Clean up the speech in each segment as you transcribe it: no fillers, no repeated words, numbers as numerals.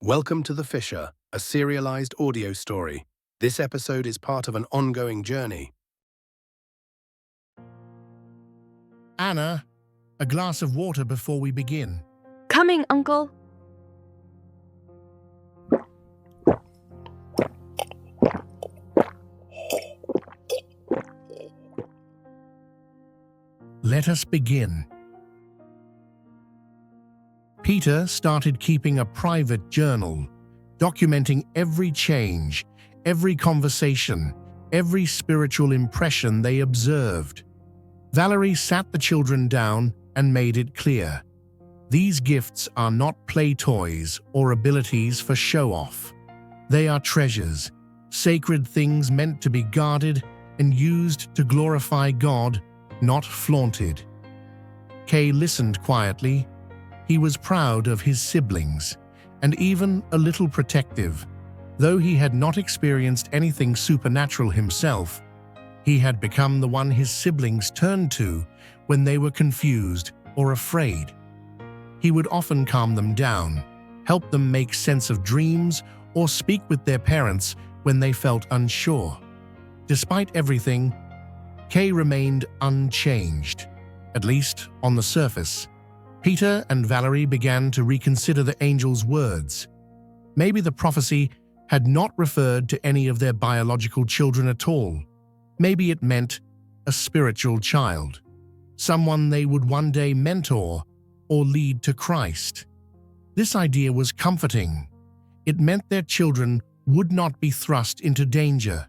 Welcome to The Fisher, a serialized audio story. This episode is part of an ongoing journey. Anna, a glass of water before we begin. Coming, Uncle. Let us begin. Peter started keeping a private journal, documenting every change, every conversation, every spiritual impression they observed. Valerie sat the children down and made it clear. These gifts are not play toys or abilities for show-off. They are treasures, sacred things meant to be guarded and used to glorify God, not flaunted. Kay listened quietly. He was proud of his siblings, and even a little protective. Though he had not experienced anything supernatural himself, he had become the one his siblings turned to when they were confused or afraid. He would often calm them down, help them make sense of dreams, or speak with their parents when they felt unsure. Despite everything, Kay remained unchanged, at least on the surface. Peter and Valerie began to reconsider the angel's words. Maybe the prophecy had not referred to any of their biological children at all. Maybe it meant a spiritual child, someone they would one day mentor or lead to Christ. This idea was comforting. It meant their children would not be thrust into danger.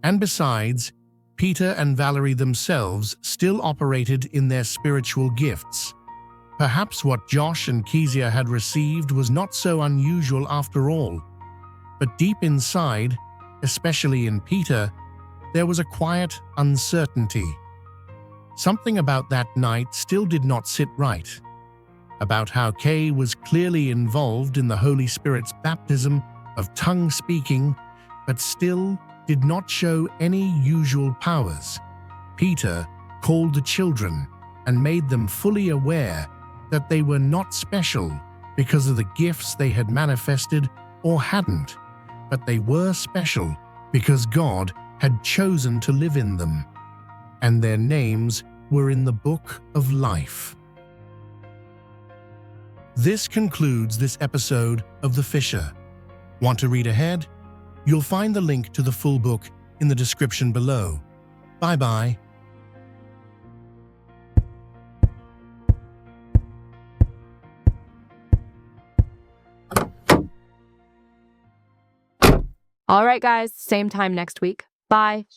And besides, Peter and Valerie themselves still operated in their spiritual gifts. Perhaps what Josh and Kezia had received was not so unusual after all. But deep inside, especially in Peter, there was a quiet uncertainty. Something about that night still did not sit right. About how Kay was clearly involved in the Holy Spirit's baptism of tongue speaking, but still did not show any usual powers. Peter called the children and made them fully aware that they were not special because of the gifts they had manifested or hadn't, but they were special because God had chosen to live in them, and their names were in the book of life. This concludes this episode of The Fisher. Want to read ahead? You'll find the link to the full book in the description below. Bye-bye. All right, guys, same time next week. Bye.